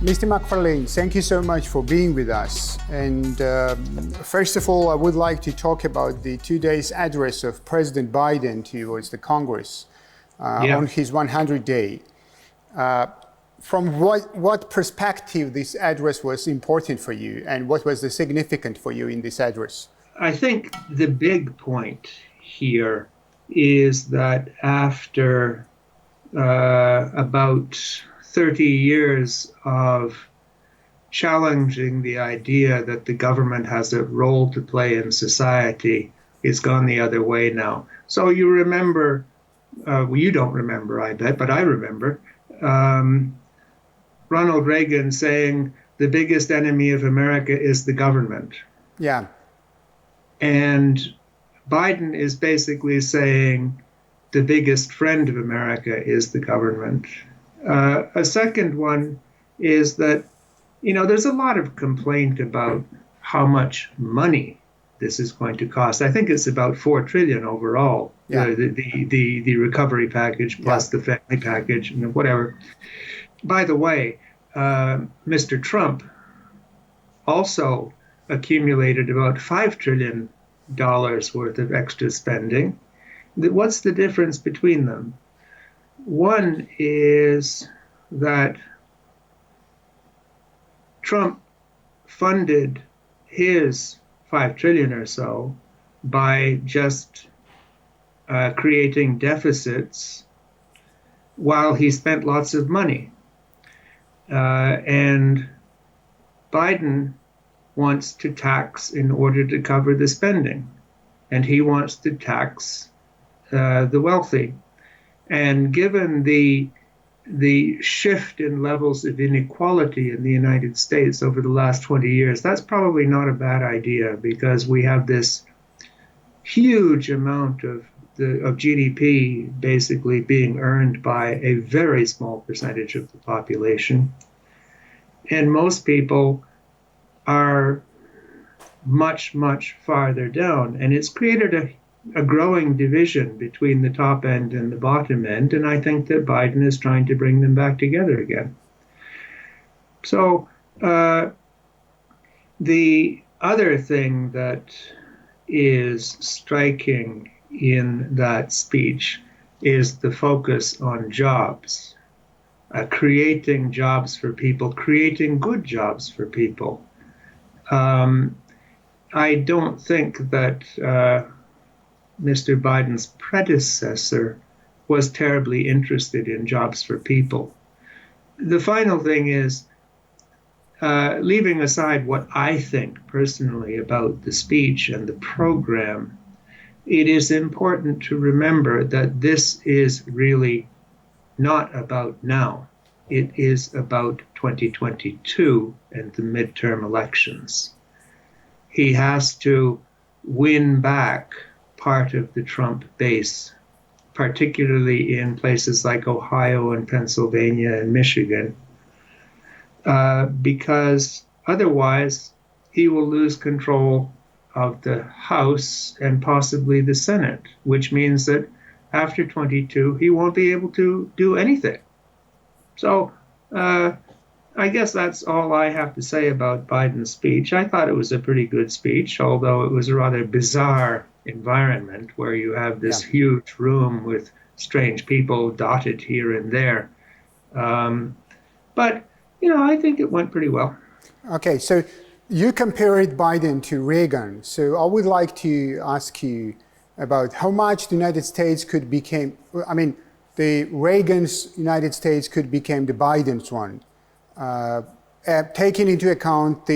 Mr. Macfarlane, thank you so much for being with us. And first of all, I would like to talk about the 2 days address of President Biden towards the Congress on his 100th day. From what perspective this address was important for you, and what was the significant for you in this address? I think the big point here is that after about 30 years of challenging the idea that the government has a role to play in society, it's gone the other way now. So you remember, well, you don't remember, I bet, but I remember, Ronald Reagan saying the biggest enemy of America is the government. Yeah. And Biden is basically saying the biggest friend of America is the government. A second one is that, there's a lot of complaint about how much money this is going to cost. I think it's about $4 trillion overall, the recovery package plus the family package and whatever. By the way, Mr. Trump also accumulated about $5 trillion worth of extra spending. What's the difference between them? One is that Trump funded his $5 trillion or so by just creating deficits while he spent lots of money. And Biden wants to tax in order to cover the spending. And he wants to tax the wealthy. And given the shift in levels of inequality in the United States over the last 20 years, that's probably not a bad idea, because we have this huge amount of GDP basically being earned by a very small percentage of the population. And most people are much, much farther down. And it's created a growing division between the top end and the bottom end, and I think that Biden is trying to bring them back together again. So the other thing that is striking in that speech is the focus on jobs, creating jobs for people, creating good jobs for people. I don't think that Mr. Biden's predecessor was terribly interested in jobs for people. The final thing is, leaving aside what I think personally about the speech and the program, it is important to remember that this is really not about now. It is about 2022 and the midterm elections. He has to win back part of the Trump base, particularly in places like Ohio and Pennsylvania and Michigan, because otherwise he will lose control of the House and possibly the Senate, which means that after 22, he won't be able to do anything. So I guess that's all I have to say about Biden's speech. I thought it was a pretty good speech, although it was a rather bizarre environment where you have this huge room with strange people dotted here and there. But, I think it went pretty well. Okay, so you compared Biden to Reagan. So I would like to ask you about how much the United States could become, the Reagan's United States could become the Biden's one, taking into account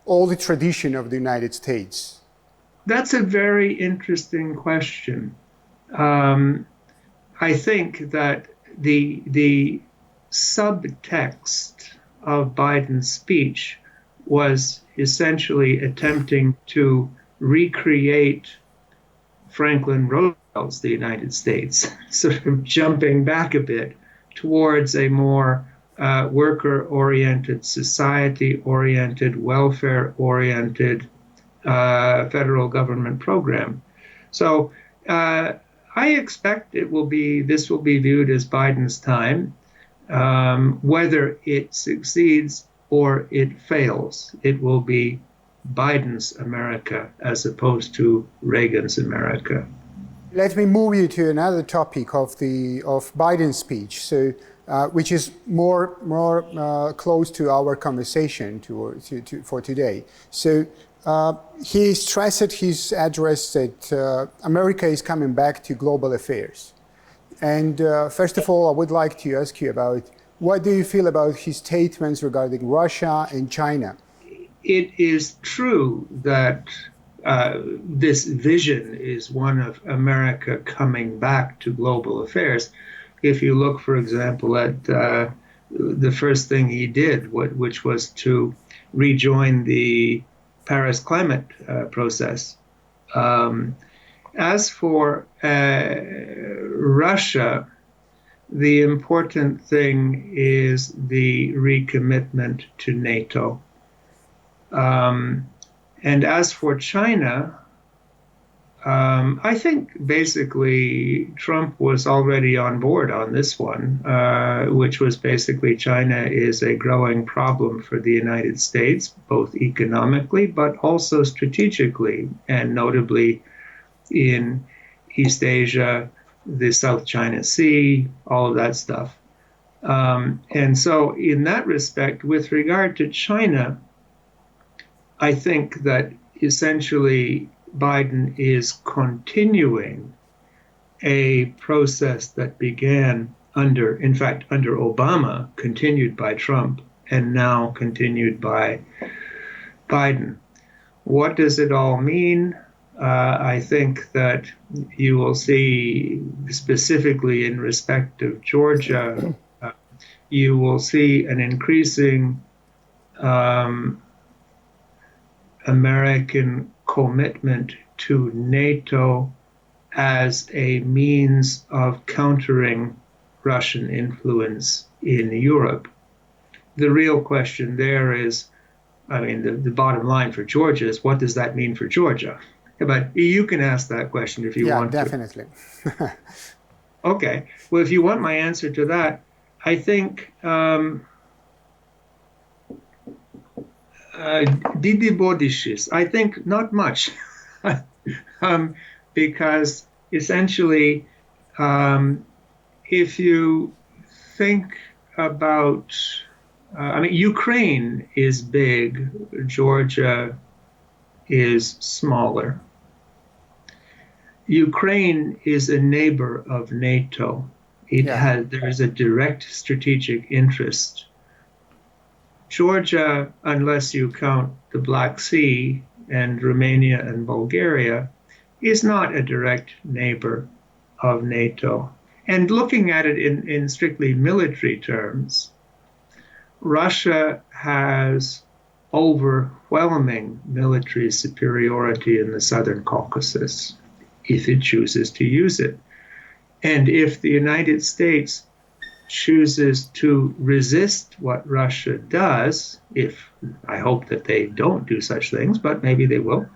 all the tradition of the United States. That's a very interesting question. I think that the subtext of Biden's speech was essentially attempting to recreate Franklin Roosevelt's the United States, sort of jumping back a bit towards a more worker-oriented, society-oriented, welfare-oriented federal government program. So I expect this will be viewed as Biden's time. whether it succeeds or it fails, it will be Biden's America as opposed to Reagan's America. Let me move you to another topic of Biden's speech, so which is more close to our conversation for today. So he stressed his address that America is coming back to global affairs. And first of all, I would like to ask you about what do you feel about his statements regarding Russia and China? It is true that this vision is one of America coming back to global affairs. If you look, for example, at the first thing he did, which was to rejoin the Paris climate process. As for Russia, the important thing is the recommitment to NATO. And as for China, I think basically Trump was already on board on this one, which was basically China is a growing problem for the United States, both economically, but also strategically, and notably in East Asia, the South China Sea, all of that stuff. And so in that respect, with regard to China, I think that essentially Biden is continuing a process that began under Obama, continued by Trump, and now continued by Biden. What does it all mean? I think that you will see, specifically in respect of Georgia, you will see an increasing American commitment to NATO as a means of countering Russian influence in Europe. The real question there is, I mean, the bottom line for Georgia is, what does that mean for Georgia? But you can ask that question if you want to. Yeah, definitely. Okay. Well, if you want my answer to that, I think Didi Bodishis, I think not much, because essentially, if you think about, Ukraine is big, Georgia is smaller. Ukraine is a neighbor of NATO. There is a direct strategic interest. Georgia, unless you count the Black Sea and Romania and Bulgaria, is not a direct neighbor of NATO. And looking at it in strictly military terms, Russia has overwhelming military superiority in the southern Caucasus, if it chooses to use it. And if the United States chooses to resist what Russia does, I hope that they don't do such things, but maybe they will,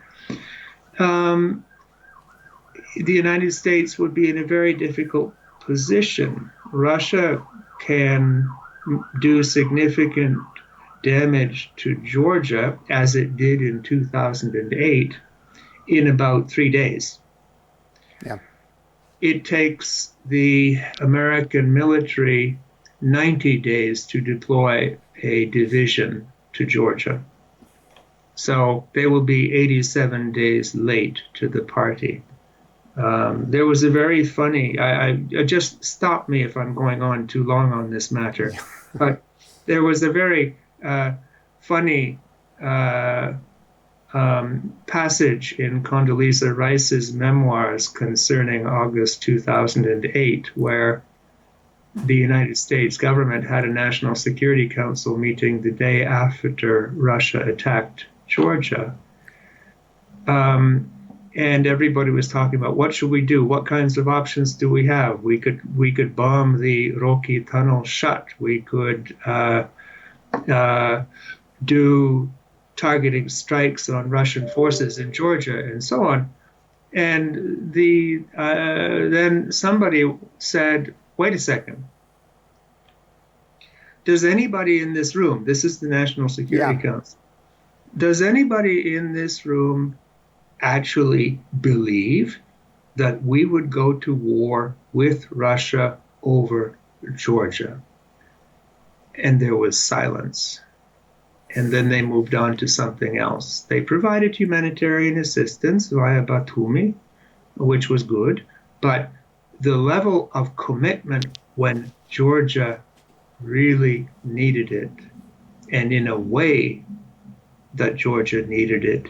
the United States would be in a very difficult position. Russia can do significant damage to Georgia, as it did in 2008, in about 3 days. Yeah. It takes the American military 90 days to deploy a division to Georgia. So they will be 87 days late to the party. There was a very funny, I just stop me if I'm going on too long on this matter, but there was a very funny passage in Condoleezza Rice's memoirs concerning August 2008, where the United States government had a National Security Council meeting the day after Russia attacked Georgia. And everybody was talking about, what should we do? What kinds of options do we have? We could bomb the Rocky Tunnel shut. We could do targeting strikes on Russian forces in Georgia and so on. And then somebody said, wait a second. does anybody in this room, this is the National Security Council, does anybody in this room actually believe that we would go to war with Russia over Georgia? And there was silence. And then they moved on to something else. They provided humanitarian assistance via Batumi, which was good, but the level of commitment when Georgia really needed it, and in a way that Georgia needed it,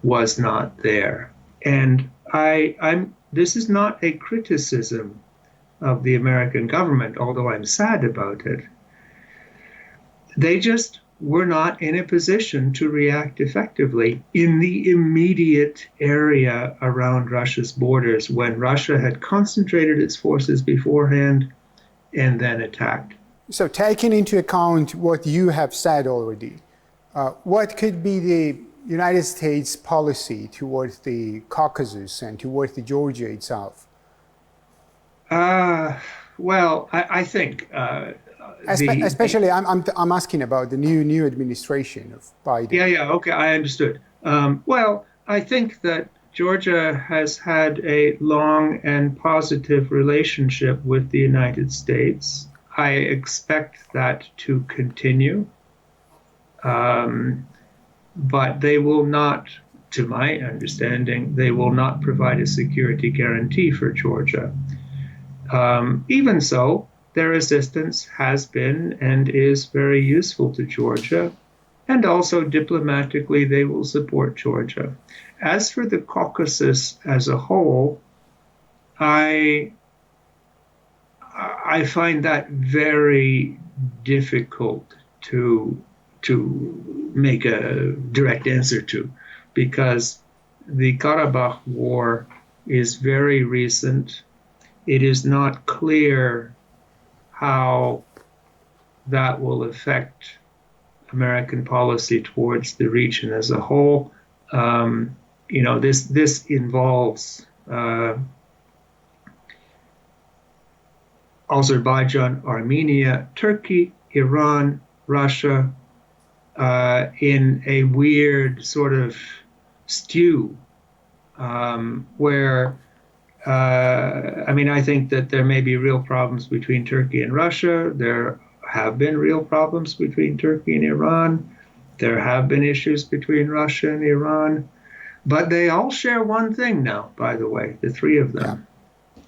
was not there. And this is not a criticism of the American government, although I'm sad about it. They just were not in a position to react effectively in the immediate area around Russia's borders when Russia had concentrated its forces beforehand and then attacked. So taking into account what you have said already, what could be the United States policy towards the Caucasus and towards the Georgia itself? Well, I think... especially, I'm asking about the new administration of Biden. Okay, I understood. Well, I think that Georgia has had a long and positive relationship with the United States. I expect that to continue. But they will not, to my understanding, they will not provide a security guarantee for Georgia. Even so, their assistance has been and is very useful to Georgia, and also diplomatically they will support Georgia. As for the Caucasus as a whole, I find that very difficult to make a direct answer to, because the Karabakh War is very recent. It is not clear how that will affect American policy towards the region as a whole. This involves Azerbaijan, Armenia, Turkey, Iran, Russia, in a weird sort of stew where I think that there may be real problems between Turkey and Russia. There have been real problems between Turkey and Iran. There have been issues between Russia and Iran. But they all share one thing now, by the way, the three of them. Yeah.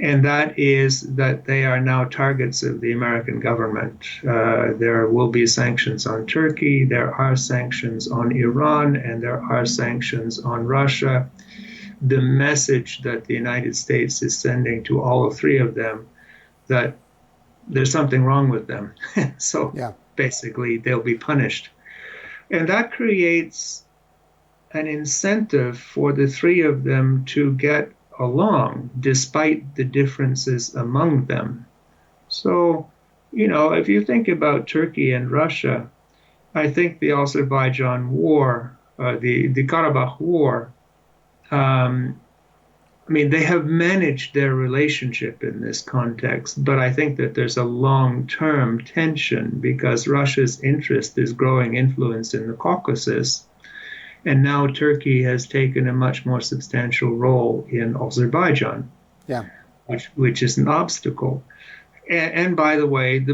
And that is that they are now targets of the American government. There will be sanctions on Turkey, there are sanctions on Iran, and there are sanctions on Russia. The message that the United States is sending to all three of them that there's something wrong with them. So basically they'll be punished. And that creates an incentive for the three of them to get along despite the differences among them. So, if you think about Turkey and Russia, I think the Azerbaijan war, the Karabakh war, they have managed their relationship in this context, but I think that there's a long-term tension because Russia's interest is growing influence in the Caucasus, and now Turkey has taken a much more substantial role in Azerbaijan, which is an obstacle. And by the way, the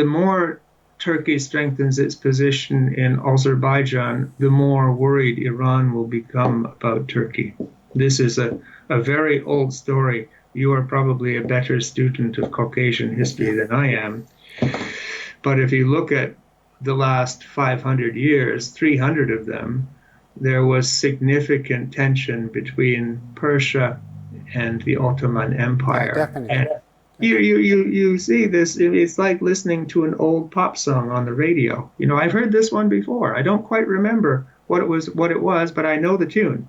more Turkey strengthens its position in Azerbaijan, the more worried Iran will become about Turkey. This is a very old story. You are probably a better student of Caucasian history than I am. But if you look at the last 500 years, 300 of them, there was significant tension between Persia and the Ottoman Empire. Definitely. And you see this, it's like listening to an old pop song on the radio. I've heard this one before. I don't quite remember what it was, but I know the tune.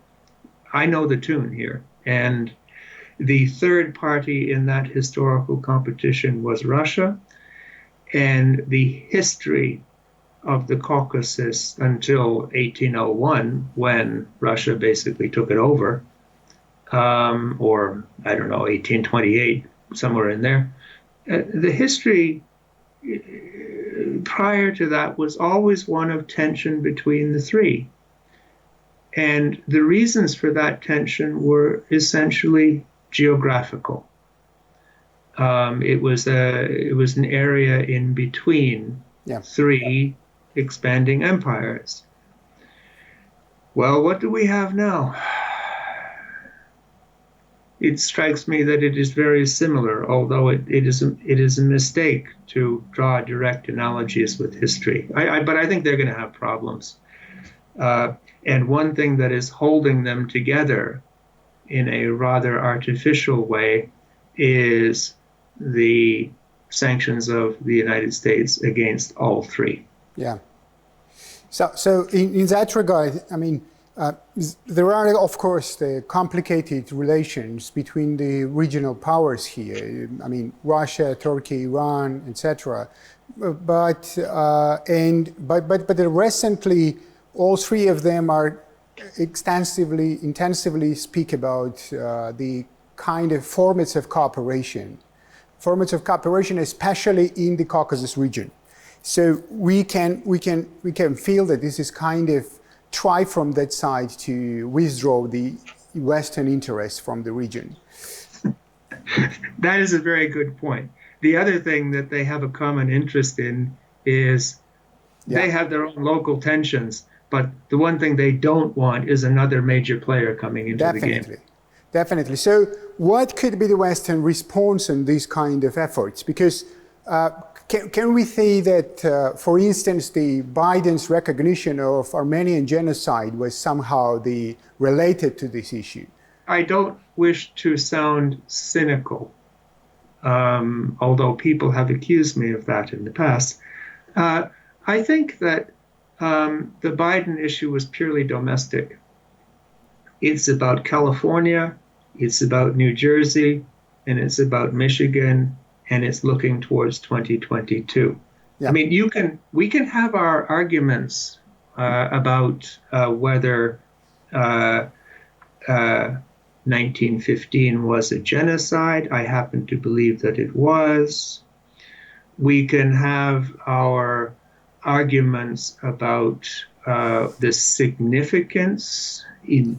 I know the tune here. And the third party in that historical competition was Russia. And the history of the Caucasus until 1801, when Russia basically took it over, or I don't know, 1828, somewhere in there. The history prior to that was always one of tension between the three. And the reasons for that tension were essentially geographical. It was an area in between three expanding empires. Well, what do we have now? It strikes me that it is very similar, although it is a mistake to draw direct analogies with history. But I think they're going to have problems. And one thing that is holding them together in a rather artificial way is the sanctions of the United States against all three. Yeah. So in that regard, I mean, there are, of course, the complicated relations between the regional powers here. I mean, Russia, Turkey, Iran, etc. But recently, all three of them are intensively speak about the kind of formats of cooperation, especially in the Caucasus region. So we can feel that this is kind of try from that side to withdraw the Western interests from the region. That is a very good point. The other thing that they have a common interest in is they have their own local tensions, but the one thing they don't want is another major player coming into the game. Definitely. So what could be the Western response on these kind of efforts? Because can we say that, for instance, the Biden's recognition of Armenian genocide was somehow related to this issue? I don't wish to sound cynical, although people have accused me of that in the past. I think that the Biden issue was purely domestic. It's about California, it's about New Jersey, and it's about Michigan, and it's looking towards 2022. Yeah. I mean, we can have our arguments about whether 1915 was a genocide. I happen to believe that it was. We can have our arguments about the significance in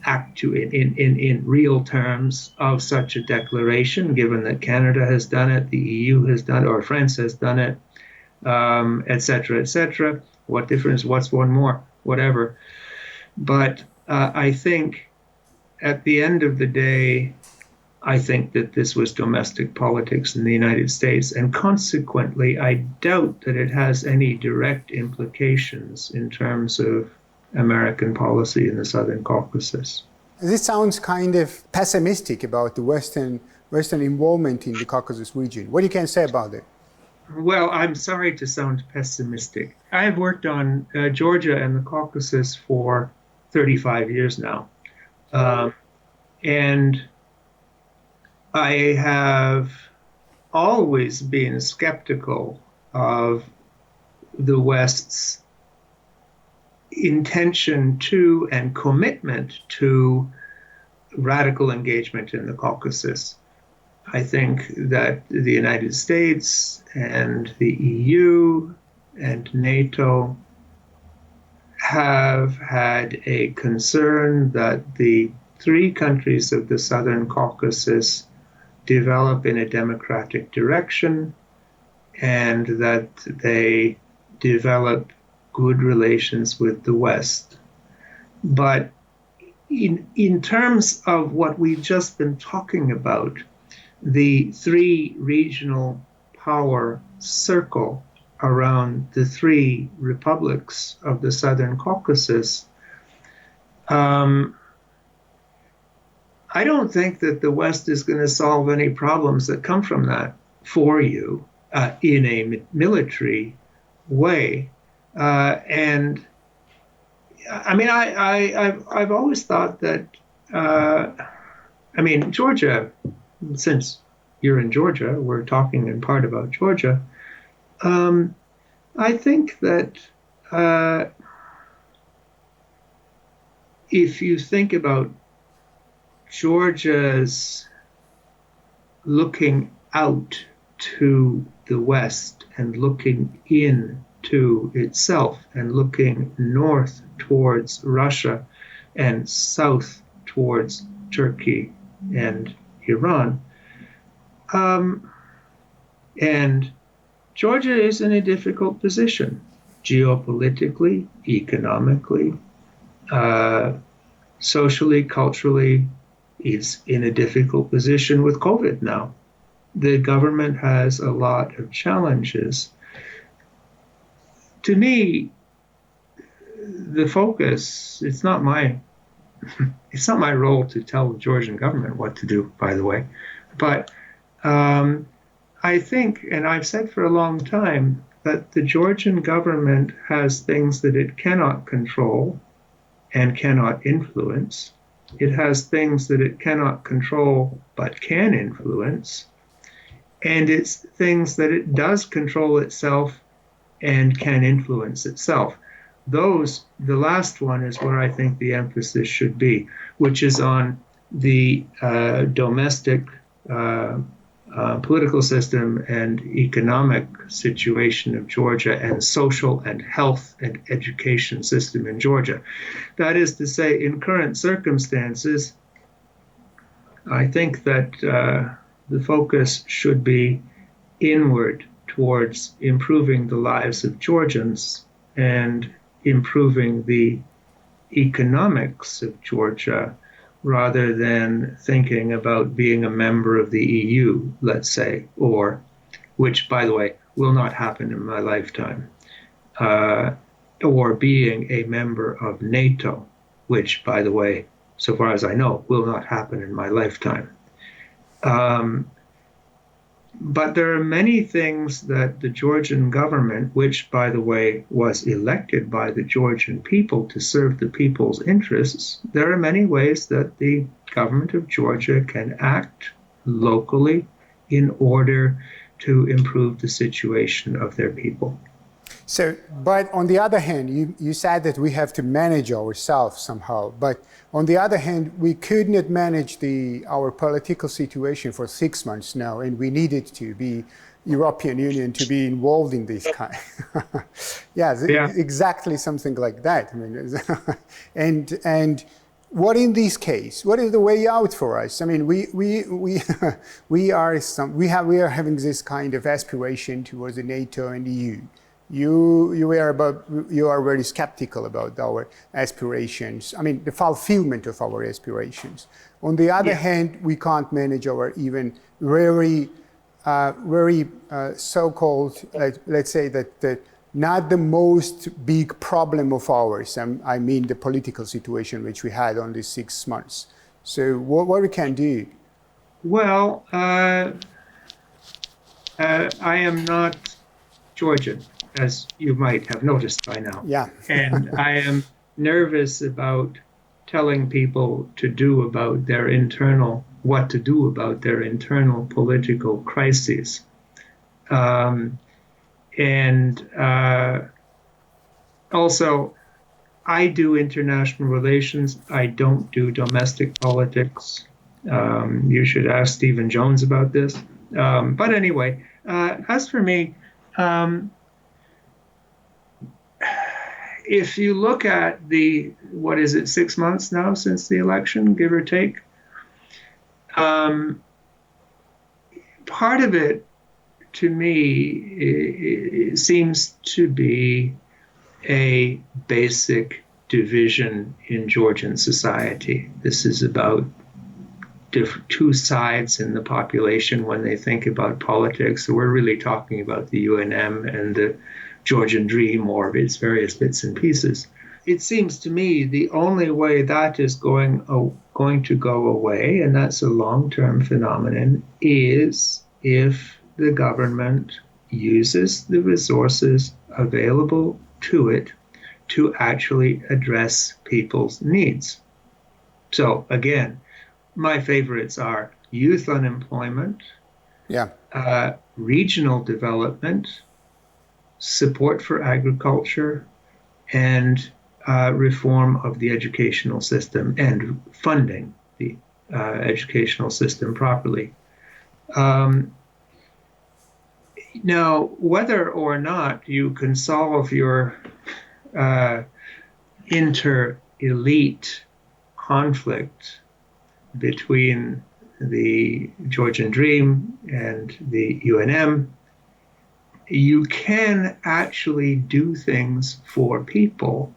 real terms of such a declaration, given that Canada has done it, the EU has done it, or France has done it, et cetera, et cetera. What difference? What's one more? Whatever. But I think at the end of the day, I think that this was domestic politics in the United States, and consequently, I doubt that it has any direct implications in terms of American policy in the Southern Caucasus. This sounds kind of pessimistic about the Western involvement in the Caucasus region. What do you can say about it? Well, I'm sorry to sound pessimistic. I have worked on Georgia and the Caucasus for 35 years now. And I have always been skeptical of the West's intention to and commitment to radical engagement in the Caucasus. I think that the United States and the EU and NATO have had a concern that the three countries of the Southern Caucasus develop in a democratic direction and that they develop good relations with the West. But in terms of what we've just been talking about, the three regional power circle around the three republics of the Southern Caucasus, I don't think that the West is going to solve any problems that come from that for you in a military way. And I mean, I've always thought that, I mean, Georgia, since you're in Georgia, we're talking in part about Georgia. I think that if you think about Georgia's looking out to the West and looking into itself and looking north towards Russia and south towards Turkey and Iran. And Georgia is in a difficult position, geopolitically, economically, socially, culturally. It's in a difficult position with COVID now. The government has a lot of challenges. To me, the focus, it's not my role to tell the Georgian government what to do, by the way. But I think, and I've said for a long time, that the Georgian government has things that it cannot control and cannot influence. It has things that it cannot control but can influence. And it's things that it does control itself and can influence itself. The last one is where I think the emphasis should be, which is on the domestic political system and economic situation of Georgia and social and health and education system in Georgia. That is to say, in current circumstances, I think that the focus should be inward towards improving the lives of Georgians and improving the economics of Georgia, rather than thinking about being a member of the EU, let's say, or, which, by the way, will not happen in my lifetime, or being a member of NATO, which, by the way, so far as I know, will not happen in my lifetime. But there are many things that the Georgian government, which, by the way, was elected by the Georgian people to serve the people's interests, there are many ways that the government of Georgia can act locally in order to improve the situation of their people. So, but on the other hand, you said that we have to manage ourselves somehow. But on the other hand, we could not manage our political situation for 6 months now, and we needed to be European Union to be involved in this kind. Exactly something like that. I mean, and what in this case? What is the way out for us? I mean, we are having this kind of aspiration towards the NATO and EU. You are very skeptical about our aspirations. I mean, the fulfillment of our aspirations. On the other hand, we can't manage our even very so-called, let's say that not the most big problem of ours. I mean, the political situation which we had on these 6 months. So what we can do? Well, I am not Georgian, as you might have noticed by now. Yeah. And I am nervous about telling people what to do about their internal political crises. Also, I do international relations. I don't do domestic politics. You should ask Stephen Jones about this. But anyway, as for me, if you look at 6 months now since the election, give or take, part of it, to me, seems to be a basic division in Georgian society. This is about two sides in the population when they think about politics. So we're really talking about the UNM and the Georgian dream, or its various bits and pieces. It seems to me the only way that is going to go away, and that's a long-term phenomenon, is if the government uses the resources available to it to actually address people's needs. So again, my favorites are youth unemployment, regional development, support for agriculture, and reform of the educational system and funding the educational system properly. Now, whether or not you can solve your inter-elite conflict between the Georgian Dream and the UNM, you can actually do things for people.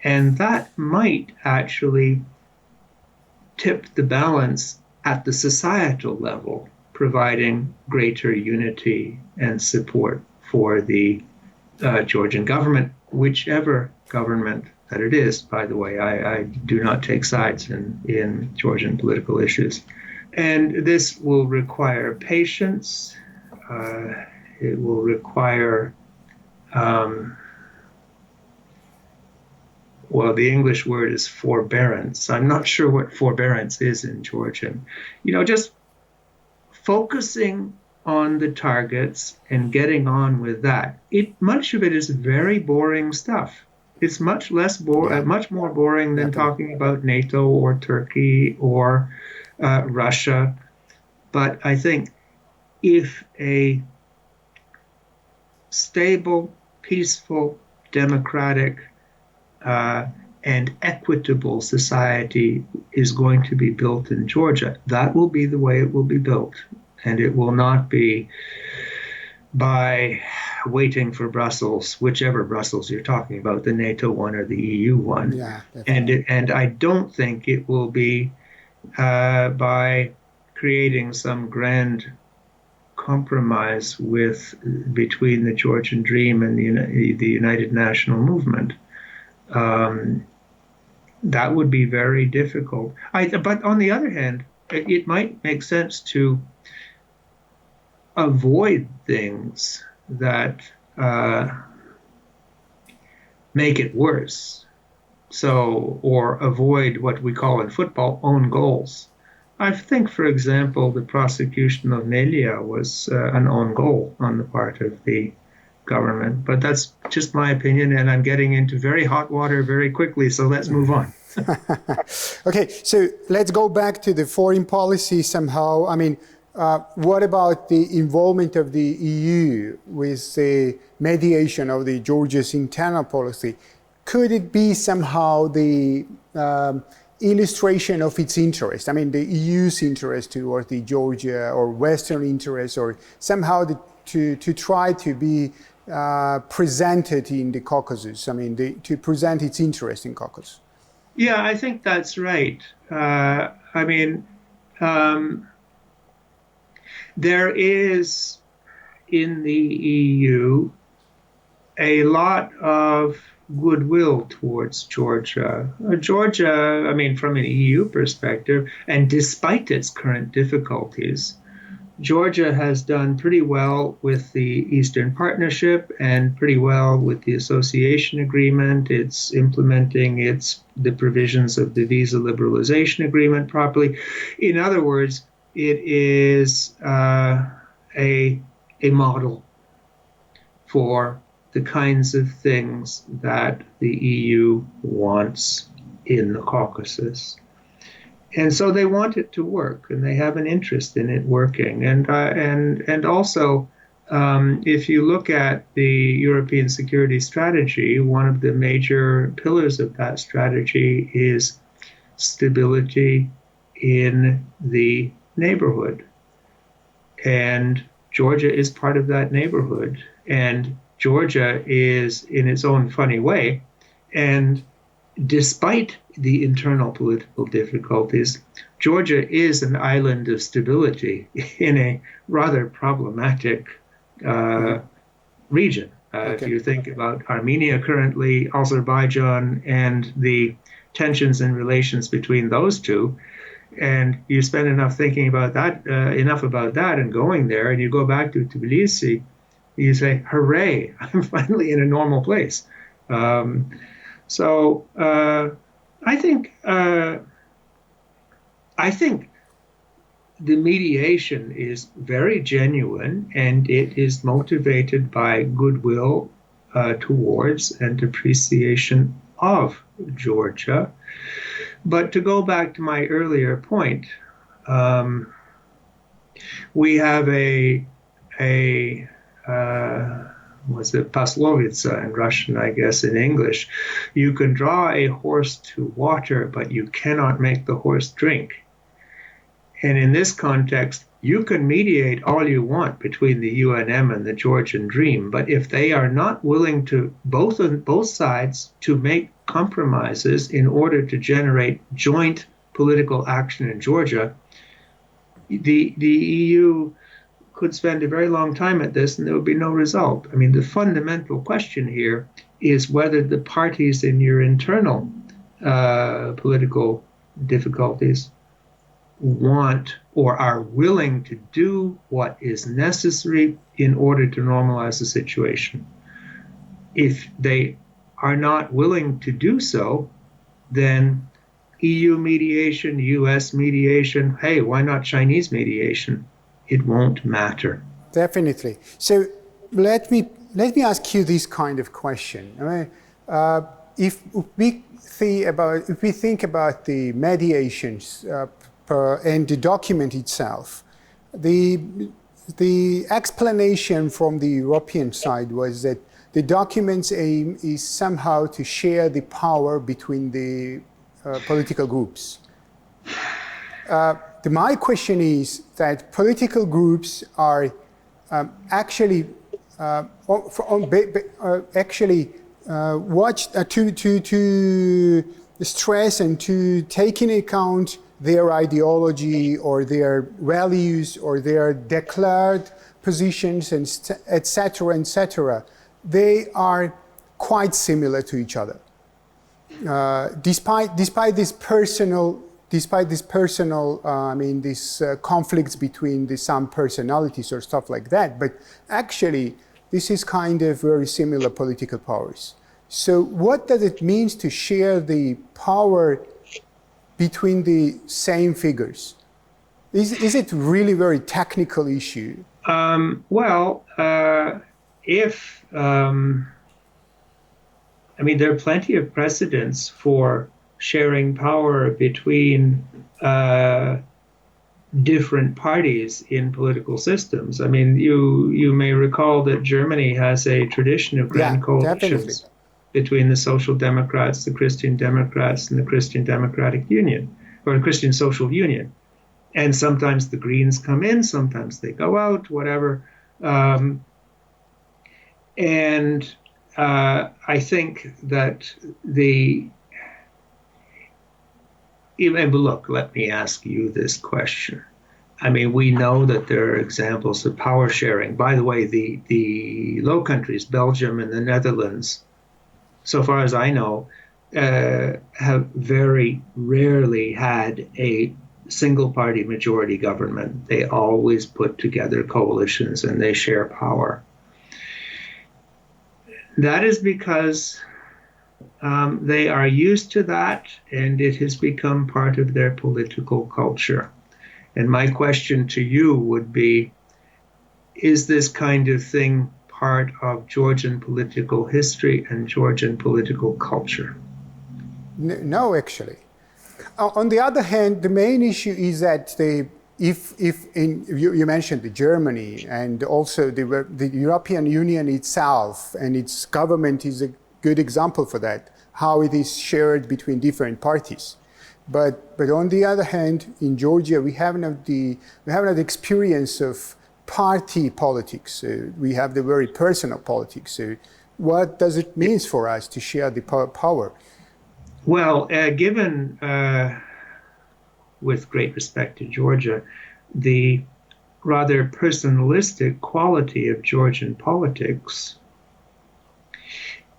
And that might actually tip the balance at the societal level, providing greater unity and support for the Georgian government, whichever government that it is. By the way, I do not take sides in Georgian political issues. And this will require patience. It will require, well, the English word is forbearance. I'm not sure what forbearance is in Georgian. Just focusing on the targets and getting on with that. Much of it is very boring stuff. It's much more boring than talking about NATO or Turkey or Russia. But I think if a stable, peaceful, democratic, and equitable society is going to be built in Georgia, that will be the way it will be built. And it will not be by waiting for Brussels, whichever Brussels you're talking about, the NATO one or the EU one. Yeah, and I don't think it will be by creating some grand compromise between the Georgian Dream and the United National Movement. That would be very difficult. But on the other hand, it might make sense to avoid things that make it worse. Or avoid what we call in football own goals. I think, for example, the prosecution of Melia was an own goal on the part of the government. But that's just my opinion, and I'm getting into very hot water very quickly, so let's move on. Okay, so let's go back to the foreign policy somehow. I mean, what about the involvement of the EU with the mediation of the Georgia's internal policy? Could it be somehow the illustration of its interest? I mean, the EU's interest towards the Georgia or Western interest, or somehow to try to be presented in the Caucasus. I mean, to present its interest in Caucasus. Yeah, I think that's right. There is in the EU a lot of goodwill towards Georgia. Georgia, from an EU perspective, and despite its current difficulties, Georgia has done pretty well with the Eastern Partnership and pretty well with the association agreement. It's implementing the provisions of the visa liberalization agreement properly. In other words, it is a model for the kinds of things that the EU wants in the Caucasus. And so they want it to work, and they have an interest in it working. And also, if you look at the European security strategy, one of the major pillars of that strategy is stability in the neighborhood. And Georgia is part of that neighborhood. And Georgia is in its own funny way. And despite the internal political difficulties, Georgia is an island of stability in a rather problematic region. If you think about Armenia currently, Azerbaijan, and the tensions and relations between those two, and you spend enough thinking about that, and going there, and you go back to Tbilisi, you say, hooray, I'm finally in a normal place. So I think the mediation is very genuine, and it is motivated by goodwill towards and appreciation of Georgia. But to go back to my earlier point, we have a was it paslovitsa in Russian, I guess, in English. You can draw a horse to water, but you cannot make the horse drink. And in this context, you can mediate all you want between the UNM and the Georgian Dream, but if they are not willing to, both sides, to make compromises in order to generate joint political action in Georgia, the EU could spend a very long time at this and there would be no result. I mean, the fundamental question here is whether the parties in your internal political difficulties want or are willing to do what is necessary in order to normalize the situation. If they are not willing to do so, then EU mediation, US mediation, hey, why not Chinese mediation? It won't matter. Definitely. So let me ask you this kind of question. I mean, if we think about the mediations and the document itself, the explanation from the European side was that the document's aim is somehow to share the power between the political groups. My question is that political groups are actually to stress and to take into account their ideology or their values or their declared positions, and etc., etc. They are quite similar to each other, despite these conflicts between some personalities or stuff like that. But actually, this is kind of very similar political powers. So what does it mean to share the power between the same figures? Is it really very technical issue? There are plenty of precedents for sharing power between different parties in political systems. I mean, you may recall that Germany has a tradition of grand coalitions between the Social Democrats, the Christian Democrats, and the Christian Democratic Union, or the Christian Social Union. And sometimes the Greens come in, sometimes they go out, whatever. I think that look, let me ask you this question. I mean, we know that there are examples of power sharing. By the way, the Low Countries, Belgium and the Netherlands, so far as I know, have very rarely had a single-party majority government. They always put together coalitions and they share power. That is because they are used to that, and it has become part of their political culture. And my question to you would be, is this kind of thing part of Georgian political history and Georgian political culture? No, actually. On the other hand, the main issue is that you mentioned Germany, and also the European Union itself and its government is a good example for that, how it is shared between different parties. But on the other hand, in Georgia, we have not the experience of party politics. We have the very personal politics. What does it mean for us to share the power? Well, given, with great respect to Georgia, the rather personalistic quality of Georgian politics,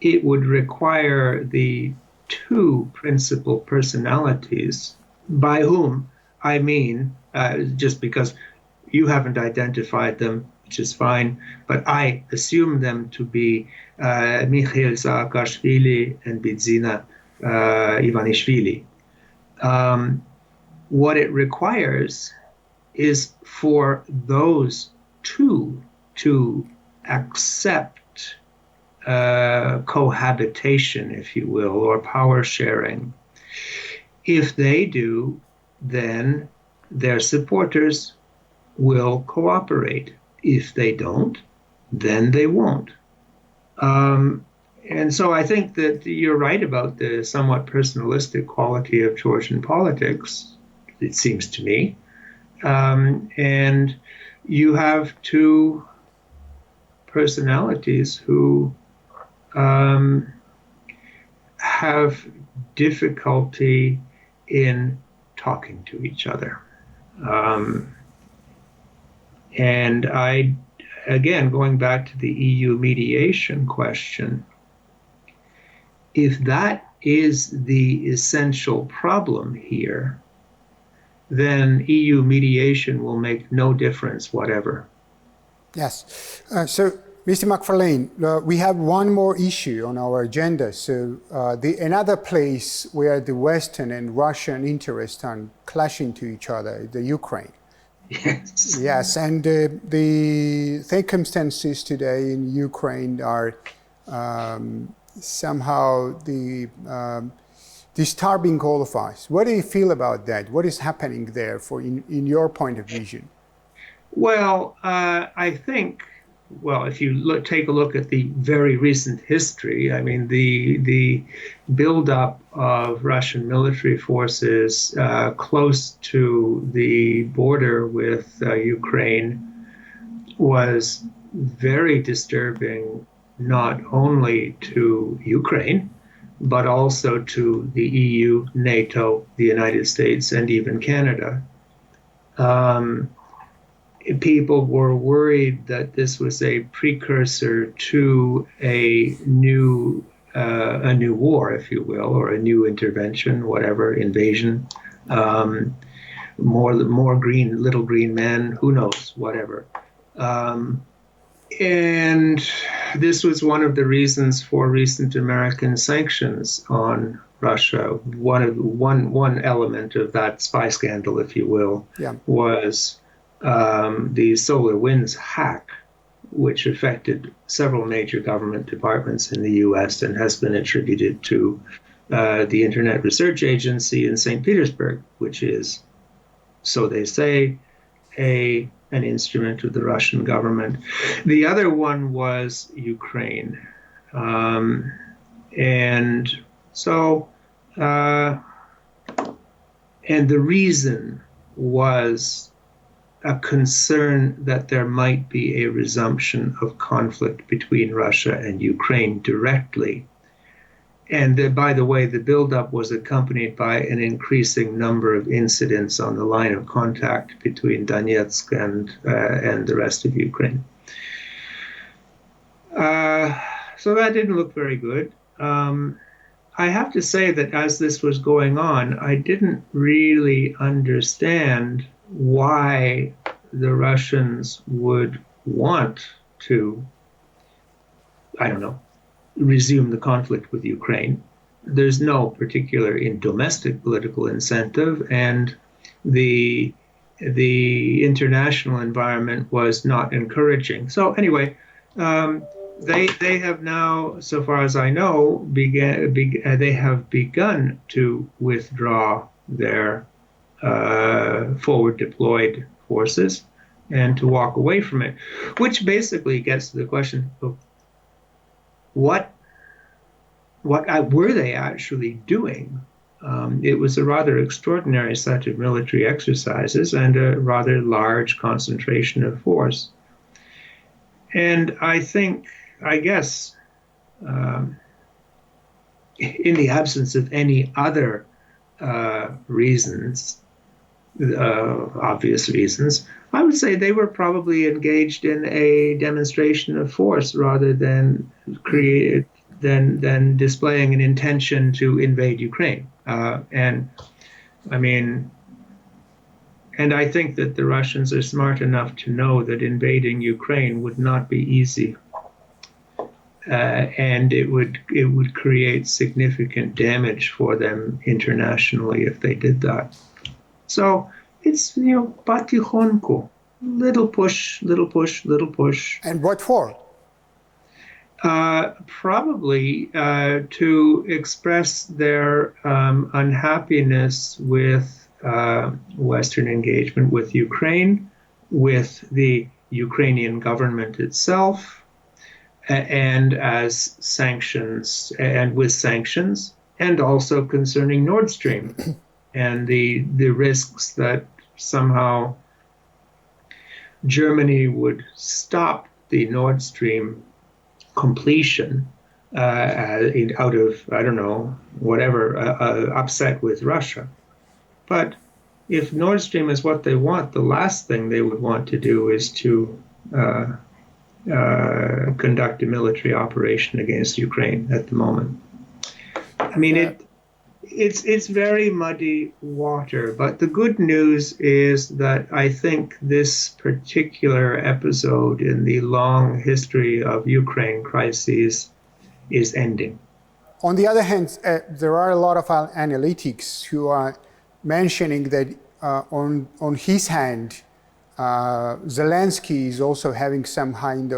it would require the two principal personalities, by whom I mean, just because you haven't identified them, which is fine, but I assume them to be Mikhail Saakashvili and Bidzina Ivanishvili. What it requires is for those two to accept cohabitation, if you will, or power sharing. If they do, then their supporters will cooperate. If they don't, then they won't. And so I think that you're right about the somewhat personalistic quality of Georgian politics, it seems to me. And you have two personalities who have difficulty in talking to each other. And again, going back to the EU mediation question, if that is the essential problem here, then EU mediation will make no difference whatever. Yes. So, Mr. Macfarlane, we have one more issue on our agenda. So, another place where the Western and Russian interests are clashing to each other, the Ukraine. Yes. Yes, and the circumstances today in Ukraine are somehow disturbing all of us. What do you feel about that? What is happening there in your point of vision? Well, I think, if you take a look at the very recent history, I mean, the buildup of Russian military forces close to the border with Ukraine was very disturbing, not only to Ukraine, but also to the EU, NATO, the United States, and even Canada. People were worried that this was a precursor to a new war, if you will, or a new intervention, whatever, invasion, more little green men, who knows, whatever. And this was one of the reasons for recent American sanctions on Russia. One element of that spy scandal, if you will, was the Solar Winds hack, which affected several major government departments in the U.S. and has been attributed to the Internet Research Agency in St. Petersburg, which is, so they say, an instrument of the Russian government. The other one was Ukraine. And the reason was a concern that there might be a resumption of conflict between Russia and Ukraine directly. And by the way, the buildup was accompanied by an increasing number of incidents on the line of contact between Donetsk and the rest of Ukraine. So that didn't look very good. I have to say that as this was going on, I didn't really understand why the Russians would want to, resume the conflict with Ukraine. There's no particular domestic political incentive, and the international environment was not encouraging. So anyway, they have now, so far as I know, they have begun to withdraw their forward deployed forces and to walk away from it, which basically gets to the question of what were they actually doing? It was a rather extraordinary set of military exercises and a rather large concentration of force. And I guess, in the absence of any other reasons, obvious reasons, I would say they were probably engaged in a demonstration of force rather than than displaying an intention to invade Ukraine. And I think that the Russians are smart enough to know that invading Ukraine would not be easy, and it would create significant damage for them internationally if they did that. So it's, patichonku, little push, little push, little push. And what for? Probably to express their unhappiness with Western engagement with Ukraine, with the Ukrainian government itself, and as sanctions, and with sanctions, and also concerning Nord Stream and the risks that somehow Germany would stop the Nord Stream completion out of, I don't know, whatever, upset with Russia. But if Nord Stream is what they want, the last thing they would want to do is to conduct a military operation against Ukraine at the moment. I mean, it's very muddy water, but the good news is that I think this particular episode in the long history of Ukraine crises is ending. On the other hand, there are a lot of analytics who are mentioning that on his hand, Zelensky is also having some kind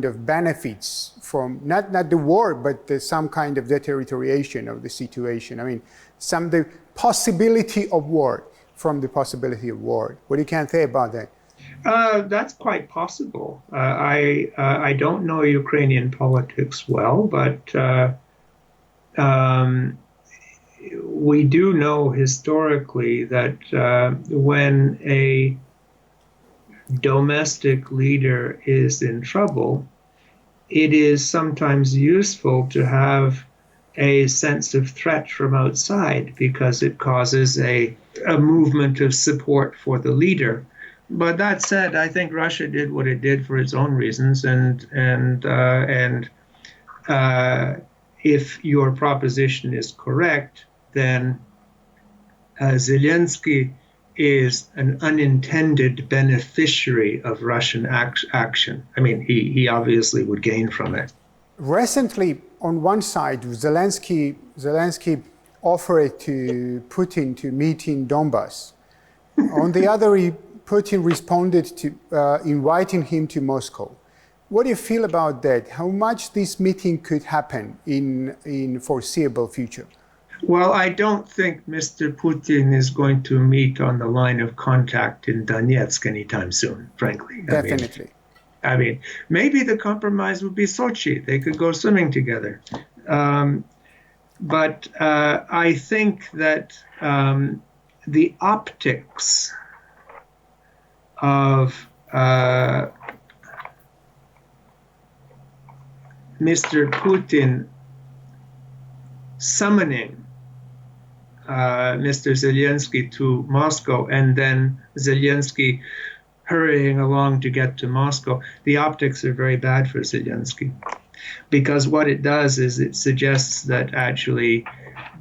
of benefits from not the war, but some kind of deterioration of the situation. I mean, the possibility of war from the possibility of war. What you can say about that? That's quite possible. I don't know Ukrainian politics well, but we do know historically that when a domestic leader is in trouble, it is sometimes useful to have a sense of threat from outside because it causes a movement of support for the leader. But that said, I think Russia did what it did for its own reasons, and if your proposition is correct, then Zelensky is an unintended beneficiary of Russian action. I mean, he obviously would gain from it. Recently, on one side, Zelensky offered to Putin to meet in Donbass. On the other, Putin responded to inviting him to Moscow. What do you feel about that? How much this meeting could happen in foreseeable future? Well, I don't think Mr. Putin is going to meet on the line of contact in Donetsk anytime soon, frankly. Definitely. I mean, maybe the compromise would be Sochi. They could go swimming together. But I think that the optics of Mr. Putin summoning Mr. Zelensky to Moscow and then Zelensky hurrying along to get to Moscow, the optics are very bad for Zelensky. Because what it does is it suggests that actually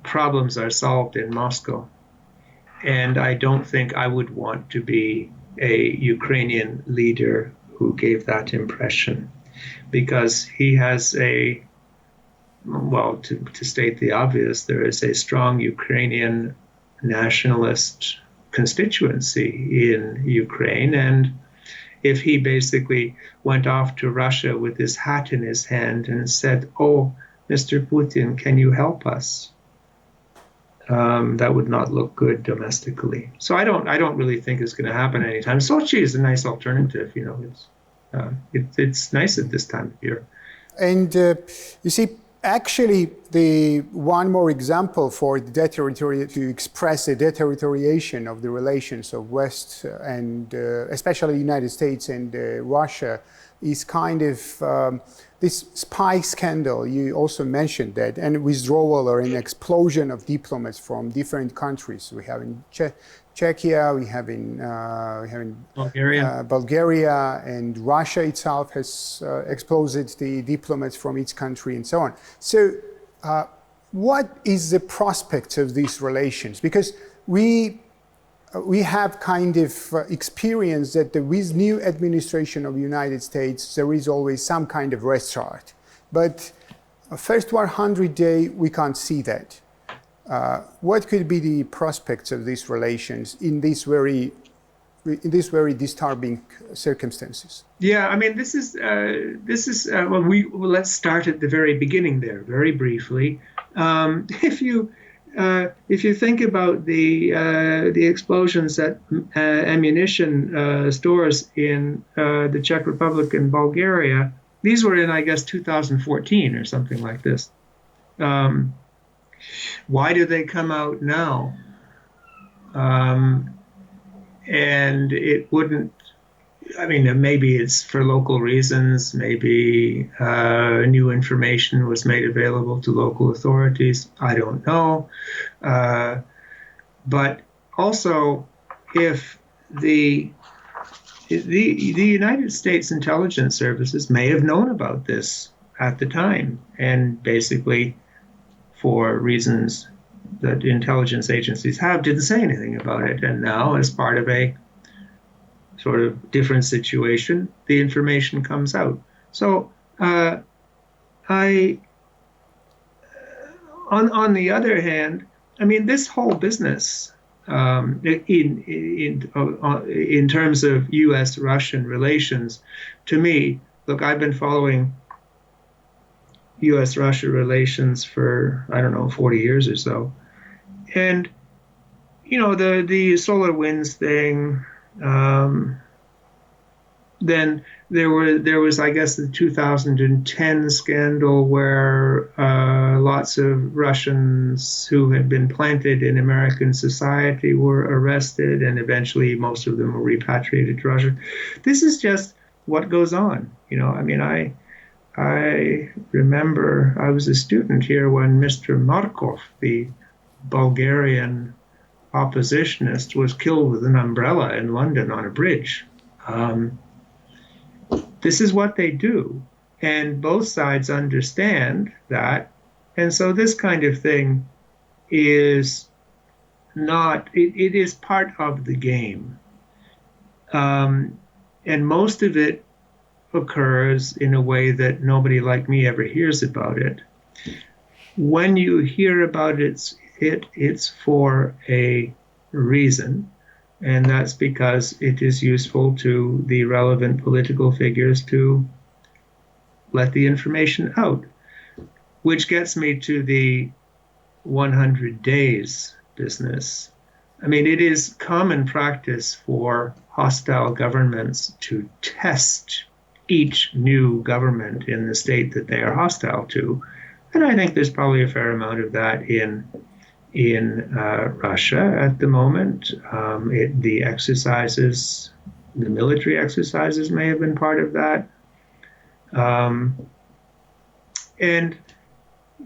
problems are solved in Moscow. And I don't think I would want to be a Ukrainian leader who gave that impression. Because he has to state the obvious, there is a strong Ukrainian nationalist constituency in Ukraine. And if he basically went off to Russia with his hat in his hand and said, "Oh, Mr. Putin, can you help us?" That would not look good domestically. So I don't really think it's going to happen anytime. Sochi is a nice alternative. You know, it's nice at this time of year. And you see, actually, the one more example for the to express the deterioration of the relations of West and especially the United States and Russia is kind of this spy scandal. You also mentioned that, and withdrawal or an explosion of diplomats from different countries. We have in Czechia, we have in Bulgaria, and Russia itself has exploded the diplomats from each country and so on. So what is the prospect of these relations? Because we have kind of experienced that with new administration of the United States, there is always some kind of restart. But first 100 days, we can't see that. What could be the prospects of these relations in these very disturbing circumstances? Yeah, I mean, this is let's start at the very beginning there, very briefly. If you think about the explosions at ammunition stores in the Czech Republic and Bulgaria, these were in, I guess, 2014 or something like this. Why do they come out now? And it wouldn't, I mean, maybe it's for local reasons, maybe new information was made available to local authorities, I don't know. But also, if the United States intelligence services may have known about this at the time, and basically, for reasons that intelligence agencies have, didn't say anything about it. And now, as part of a sort of different situation, the information comes out. So on the other hand, I mean, this whole business in terms of U.S.-Russian relations, to me, look, I've been following U.S.-Russia relations for, I don't know, 40 years or so. And, you know, the solar winds thing, then there was, I guess, the 2010 scandal where lots of Russians who had been planted in American society were arrested, and eventually most of them were repatriated to Russia. This is just what goes on. You know, I mean, I remember I was a student here when Mr. Markov, the Bulgarian oppositionist, was killed with an umbrella in London on a bridge. This is what they do, and both sides understand that, and so this kind of thing is not, it is part of the game, and most of it occurs in a way that nobody like me ever hears about it. When you hear about it, it's for a reason, and that's because it is useful to the relevant political figures to let the information out, which gets me to the 100 days business. I mean, it is common practice for hostile governments to test each new government in the state that they are hostile to. And I think there's probably a fair amount of that in Russia at the moment. The exercises, the military exercises may have been part of that. And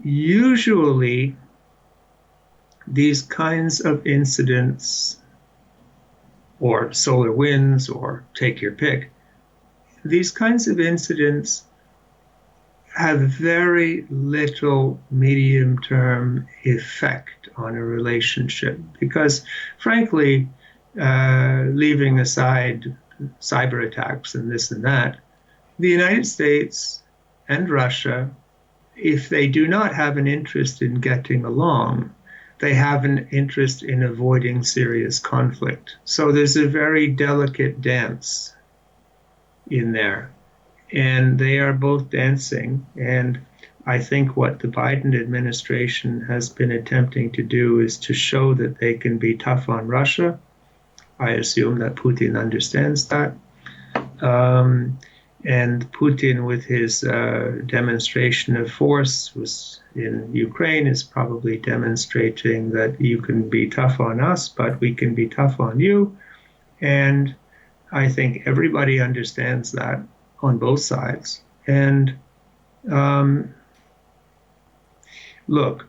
usually these kinds of incidents, or solar winds, or take your pick, these kinds of incidents have very little medium-term effect on a relationship because, frankly, leaving aside cyber attacks and this and that, the United States and Russia, if they do not have an interest in getting along, they have an interest in avoiding serious conflict. So there's a very delicate dance in there. And they are both dancing. And I think what the Biden administration has been attempting to do is to show that they can be tough on Russia. I assume that Putin understands that. And Putin, with his demonstration of force was in Ukraine, is probably demonstrating that you can be tough on us, but we can be tough on you. And I think everybody understands that on both sides. And look,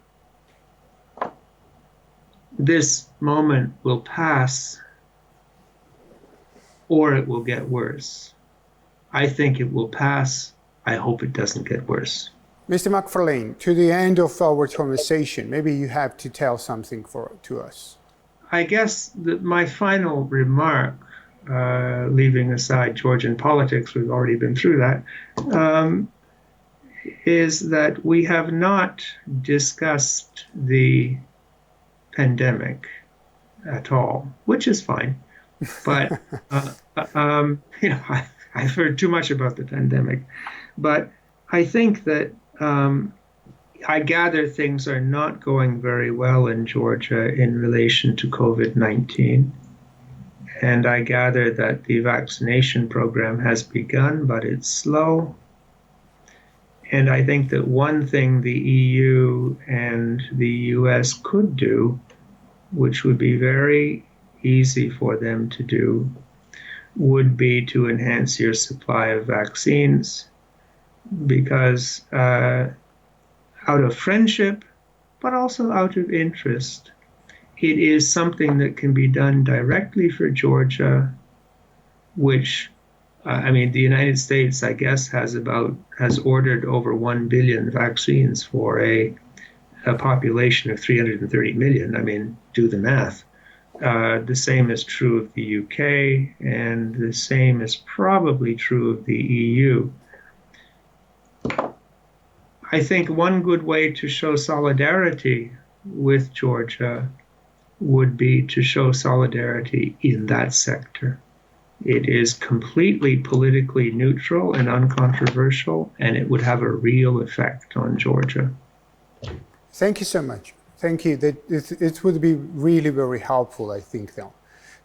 this moment will pass or it will get worse. I think it will pass. I hope it doesn't get worse. Mr. Macfarlane, to the end of our conversation, maybe you have to tell something to us. I guess that my final remark, leaving aside Georgian politics, we've already been through that, is that we have not discussed the pandemic at all, which is fine. But, you know, I've heard too much about the pandemic. But I think that I gather things are not going very well in Georgia in relation to COVID-19. And I gather that the vaccination program has begun, but it's slow. And I think that one thing the EU and the US could do, which would be very easy for them to do, would be to enhance your supply of vaccines, because out of friendship, but also out of interest, it is something that can be done directly for Georgia, which, the United States, I guess, has ordered over 1 billion vaccines for a population of 330 million. Do the math. The same is true of the UK, and the same is probably true of the EU. I think one good way to show solidarity with Georgia would be to show solidarity in that sector. It is completely politically neutral and uncontroversial, and it would have a real effect on Georgia. Thank you so much. Thank you. It would be really very helpful, I think, though.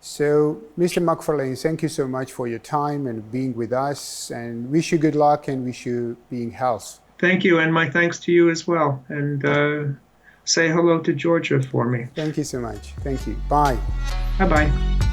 So, Mr. Macfarlane, thank you so much for your time and being with us, and wish you good luck and wish you being healthy. Thank you, and my thanks to you as well. And say hello to Georgia for me. Thank you so much. Thank you. Bye. Bye-bye.